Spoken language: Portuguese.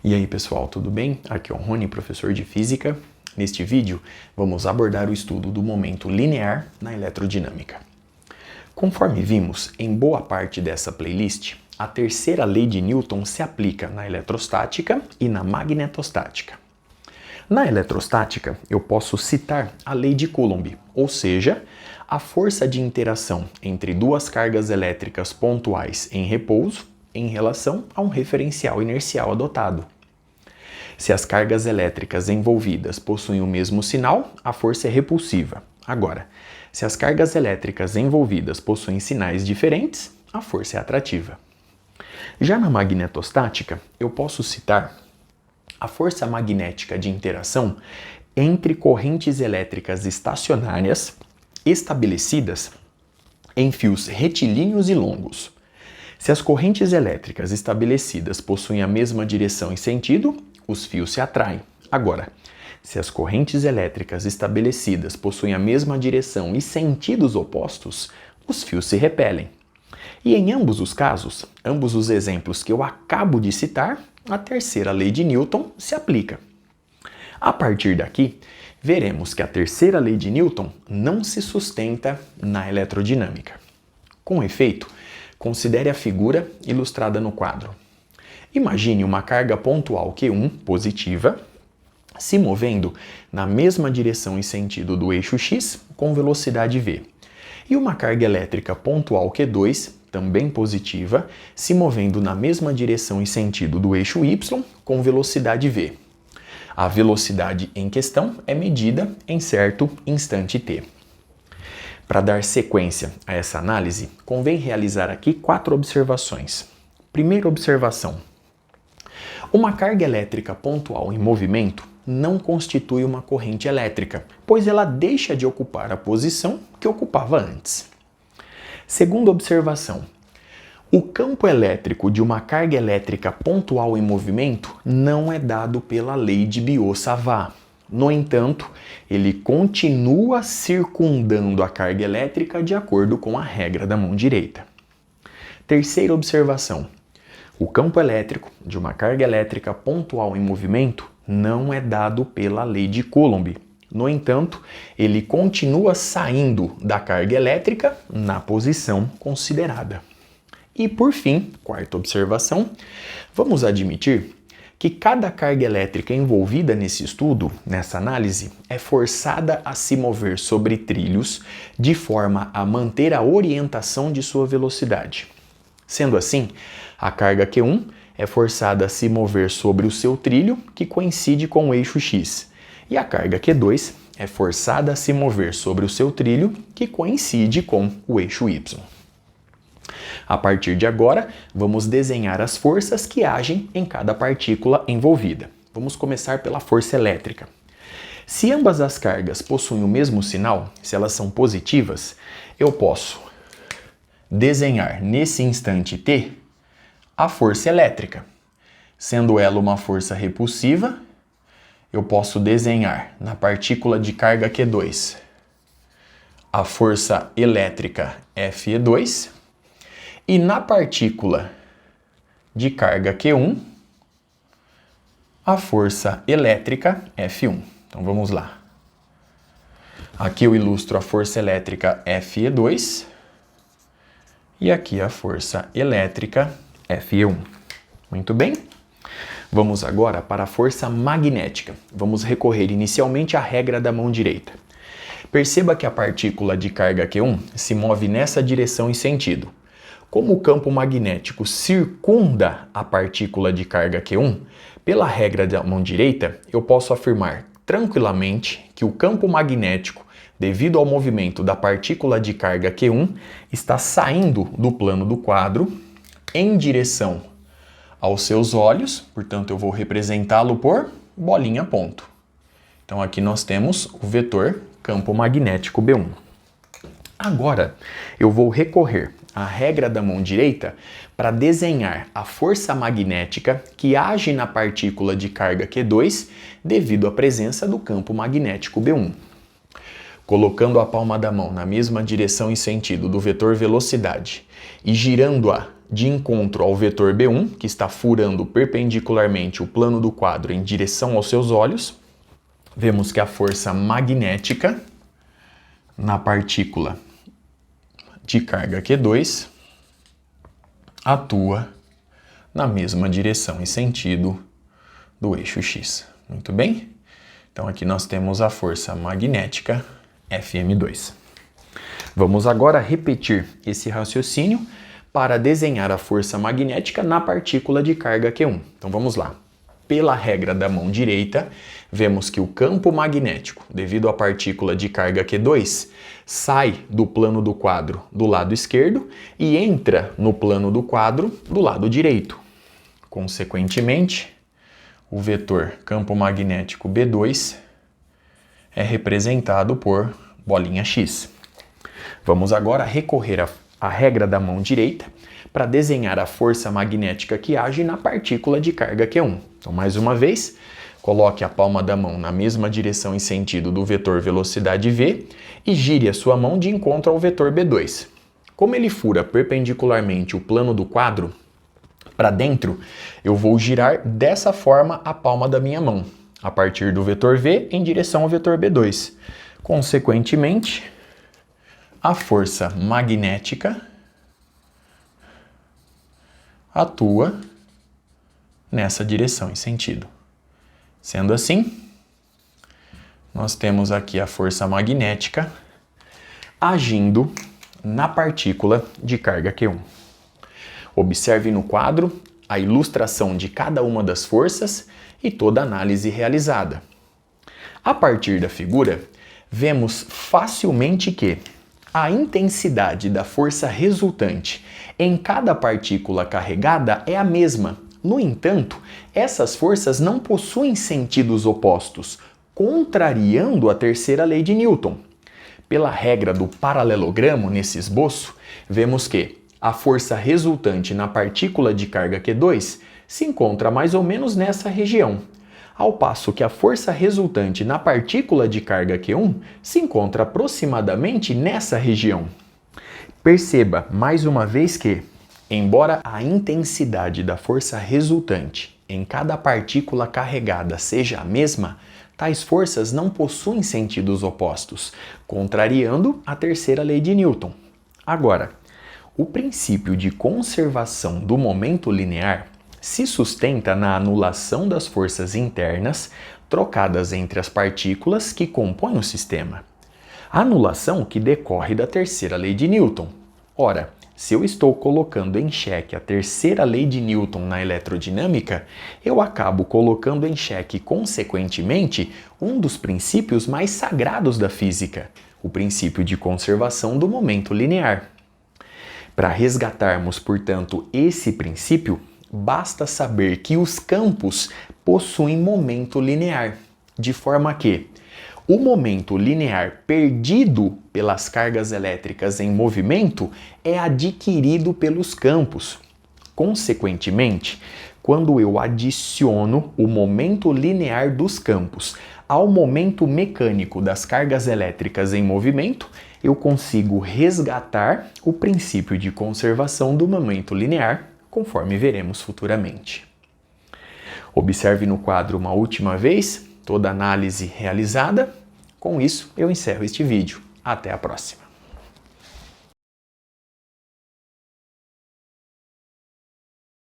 E aí pessoal, tudo bem? Aqui é o Rony, professor de Física. Neste vídeo, vamos abordar o estudo do momento linear na eletrodinâmica. Conforme vimos em boa parte dessa playlist, a terceira lei de Newton se aplica na eletrostática e na magnetostática. Na eletrostática, eu posso citar a lei de Coulomb, ou seja, a força de interação entre duas cargas elétricas pontuais em repouso em relação a um referencial inercial adotado. Se as cargas elétricas envolvidas possuem o mesmo sinal, a força é repulsiva. Agora, se as cargas elétricas envolvidas possuem sinais diferentes, a força é atrativa. Já na magnetostática, eu posso citar a força magnética de interação entre correntes elétricas estacionárias estabelecidas em fios retilíneos e longos. Se as correntes elétricas estabelecidas possuem a mesma direção e sentido, os fios se atraem. Agora, se as correntes elétricas estabelecidas possuem a mesma direção e sentidos opostos, os fios se repelem. E em ambos os casos, ambos os exemplos que eu acabo de citar, a terceira lei de Newton se aplica. A partir daqui, veremos que a terceira lei de Newton não se sustenta na eletrodinâmica. Com efeito, considere a figura ilustrada no quadro. Imagine uma carga pontual Q1 positiva se movendo na mesma direção e sentido do eixo X com velocidade v. E uma carga elétrica pontual Q2, também positiva, se movendo na mesma direção e sentido do eixo Y com velocidade v. A velocidade em questão é medida em certo instante t. Para dar sequência a essa análise, convém realizar aqui 4 observações. Primeira observação. Uma carga elétrica pontual em movimento não constitui uma corrente elétrica, pois ela deixa de ocupar a posição que ocupava antes. Segunda observação. O campo elétrico de uma carga elétrica pontual em movimento não é dado pela lei de Biot-Savart. No entanto, ele continua circundando a carga elétrica de acordo com a regra da mão direita. Terceira observação. O campo elétrico de uma carga elétrica pontual em movimento não é dado pela lei de Coulomb. No entanto, ele continua saindo da carga elétrica na posição considerada. E por fim, quarta observação, vamos admitir que cada carga elétrica envolvida nesse estudo, nessa análise, é forçada a se mover sobre trilhos de forma a manter a orientação de sua velocidade. Sendo assim, a carga Q1 é forçada a se mover sobre o seu trilho, que coincide com o eixo X, e a carga Q2 é forçada a se mover sobre o seu trilho, que coincide com o eixo Y. A partir de agora, vamos desenhar as forças que agem em cada partícula envolvida. Vamos começar pela força elétrica. Se ambas as cargas possuem o mesmo sinal, se elas são positivas, eu posso desenhar nesse instante t a força elétrica. Sendo ela uma força repulsiva, eu posso desenhar na partícula de carga Q2 a força elétrica Fe2 e na partícula de carga Q1 a força elétrica F1. Então vamos lá. Aqui eu ilustro a força elétrica Fe2 e aqui a força elétrica Fe1. Muito bem? Vamos agora para a força magnética. Vamos recorrer inicialmente à regra da mão direita. Perceba que a partícula de carga Q1 se move nessa direção e sentido. Como o campo magnético circunda a partícula de carga Q1, pela regra da mão direita, eu posso afirmar tranquilamente que o campo magnético, devido ao movimento da partícula de carga Q1, está saindo do plano do quadro em direção aos seus olhos, portanto eu vou representá-lo por bolinha ponto. Então aqui nós temos o vetor campo magnético B1. Agora eu vou recorrer à regra da mão direita para desenhar a força magnética que age na partícula de carga Q2 devido à presença do campo magnético B1. Colocando a palma da mão na mesma direção e sentido do vetor velocidade e girando-a de encontro ao vetor B1, que está furando perpendicularmente o plano do quadro em direção aos seus olhos, vemos que a força magnética na partícula de carga Q2 atua na mesma direção e sentido do eixo X. Muito bem? Então aqui nós temos a força magnética Fm2. Vamos agora repetir esse raciocínio para desenhar a força magnética na partícula de carga Q1. Então vamos lá. Pela regra da mão direita, vemos que o campo magnético, devido à partícula de carga Q2, sai do plano do quadro do lado esquerdo e entra no plano do quadro do lado direito. Consequentemente, o vetor campo magnético B2 é representado por bolinha X. Vamos agora recorrer à regra da mão direita para desenhar a força magnética que age na partícula de carga Q1. Então, mais uma vez, coloque a palma da mão na mesma direção e sentido do vetor velocidade v e gire a sua mão de encontro ao vetor B2. Como ele fura perpendicularmente o plano do quadro para dentro, eu vou girar dessa forma a palma da minha mão, a partir do vetor v em direção ao vetor B2. Consequentemente, a força magnética atua nessa direção e sentido. Sendo assim, nós temos aqui a força magnética agindo na partícula de carga Q1. Observe no quadro a ilustração de cada uma das forças e toda a análise realizada. A partir da figura, vemos facilmente que a intensidade da força resultante em cada partícula carregada é a mesma. No entanto, essas forças não possuem sentidos opostos, contrariando a terceira lei de Newton. Pela regra do paralelogramo nesse esboço, vemos que a força resultante na partícula de carga Q2 se encontra mais ou menos nessa região, ao passo que a força resultante na partícula de carga Q1 se encontra aproximadamente nessa região. Perceba mais uma vez que, embora a intensidade da força resultante em cada partícula carregada seja a mesma, tais forças não possuem sentidos opostos, contrariando a terceira lei de Newton. Agora, o princípio de conservação do momento linear se sustenta na anulação das forças internas trocadas entre as partículas que compõem o sistema. A anulação que decorre da terceira lei de Newton. Ora, se eu estou colocando em xeque a terceira lei de Newton na eletrodinâmica, eu acabo colocando em xeque, consequentemente, um dos princípios mais sagrados da física, o princípio de conservação do momento linear. Para resgatarmos, portanto, esse princípio, basta saber que os campos possuem momento linear, de forma que o momento linear perdido pelas cargas elétricas em movimento é adquirido pelos campos. Consequentemente, quando eu adiciono o momento linear dos campos ao momento mecânico das cargas elétricas em movimento, eu consigo resgatar o princípio de conservação do momento linear, conforme veremos futuramente. Observe no quadro uma última vez toda a análise realizada. Com isso, eu encerro este vídeo. Até a próxima.